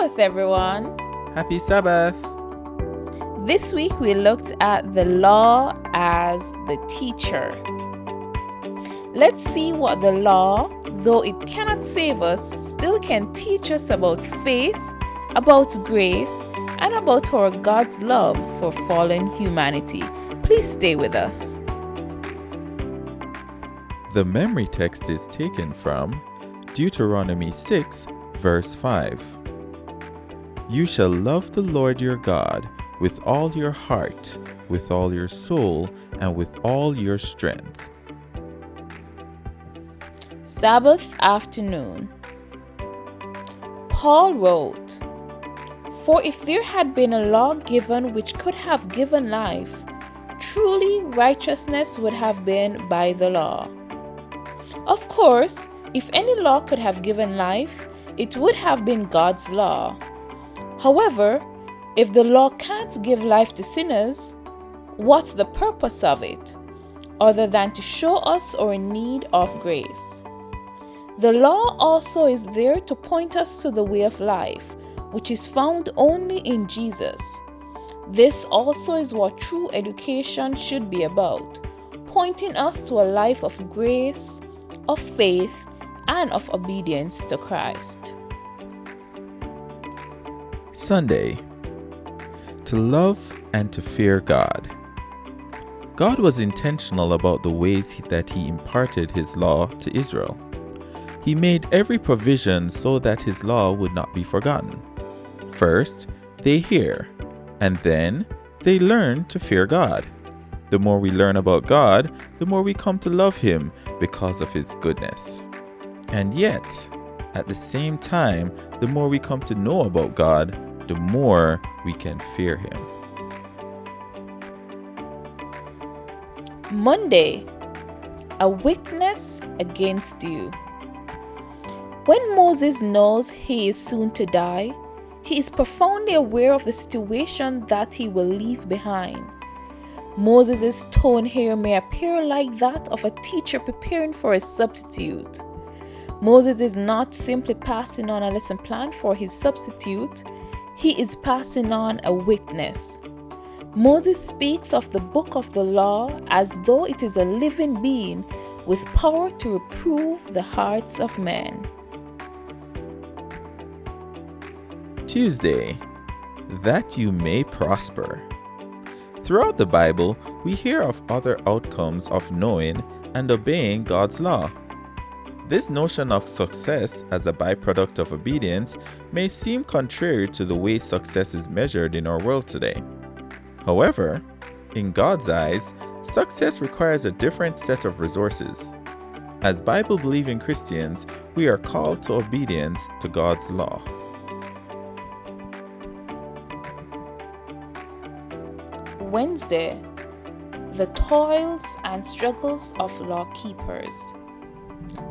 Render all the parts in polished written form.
Sabbath, everyone! Happy Sabbath! This week we looked at the law as the teacher. Let's see what the law, though it cannot save us, still can teach us about faith, about grace, and about our God's love for fallen humanity. Please stay with us. The memory text is taken from Deuteronomy 6, verse 5. You shall love the Lord your God with all your heart, with all your soul, and with all your strength. Sabbath Afternoon. Paul wrote, For if there had been a law given which could have given life, truly righteousness would have been by the law. Of course, if any law could have given life, it would have been God's law. However, if the law can't give life to sinners, what's the purpose of it, other than to show us our need of grace? The law also is there to point us to the way of life, which is found only in Jesus. This also is what true education should be about, pointing us to a life of grace, of faith, and of obedience to Christ. Sunday. To love and to fear God. God was intentional about the ways that He imparted His law to Israel. He made every provision so that His law would not be forgotten. First, they hear, and then they learn to fear God. The more we learn about God, the more we come to love Him because of His goodness. And yet, at the same time, the more we come to know about God, the more we can fear Him. Monday, a witness against you. When Moses knows he is soon to die, he is profoundly aware of the situation that he will leave behind. Moses' tone here may appear like that of a teacher preparing for a substitute. Moses is not simply passing on a lesson plan for his substitute, he is passing on a witness. Moses speaks of the book of the law as though it is a living being with power to reprove the hearts of men. Tuesday, that you may prosper. Throughout the Bible, we hear of other outcomes of knowing and obeying God's law. This notion of success as a byproduct of obedience may seem contrary to the way success is measured in our world today. However, in God's eyes, success requires a different set of resources. As Bible-believing Christians, we are called to obedience to God's law. Wednesday, the toils and struggles of law keepers.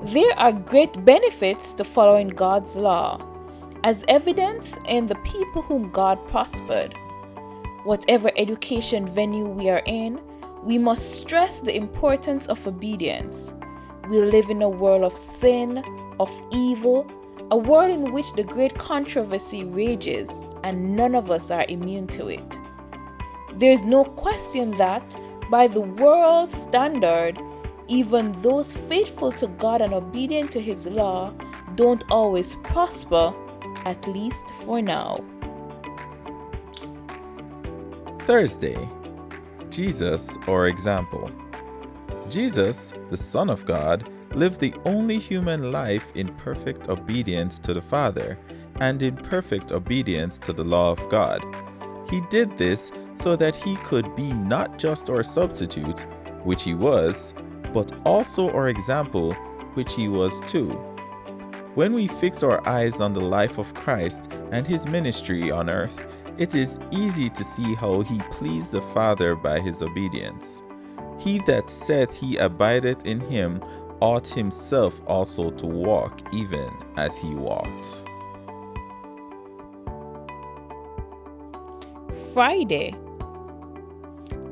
There are great benefits to following God's law, as evidenced in the people whom God prospered. Whatever education venue we are in, we must stress the importance of obedience. We live in a world of sin, of evil, a world in which the great controversy rages, and none of us are immune to it. There is no question that, by the world's standard, even those faithful to God and obedient to His law don't always prosper, at least for now. Thursday, Jesus, our example. Jesus, the Son of God, lived the only human life in perfect obedience to the Father and in perfect obedience to the law of God. He did this so that He could be not just our substitute, which He was, but also our example, which He was too. When we fix our eyes on the life of Christ and His ministry on earth, it is easy to see how He pleased the Father by His obedience. He that saith he abideth in Him ought himself also to walk even as He walked. Friday,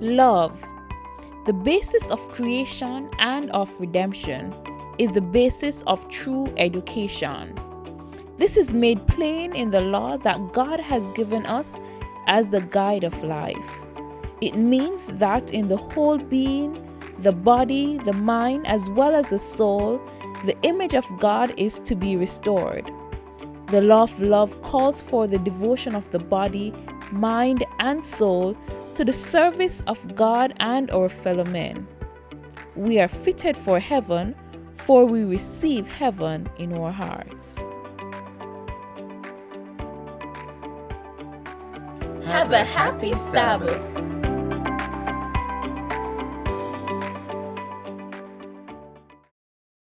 love. The basis of creation and of redemption is the basis of true education. This is made plain in the law that God has given us as the guide of life. It means that in the whole being, the body, the mind, as well as the soul, the image of God is to be restored. The law of love calls for the devotion of the body, mind, and soul to the service of God and our fellow men. We are fitted for heaven, for we receive heaven in our hearts. Have a happy Sabbath.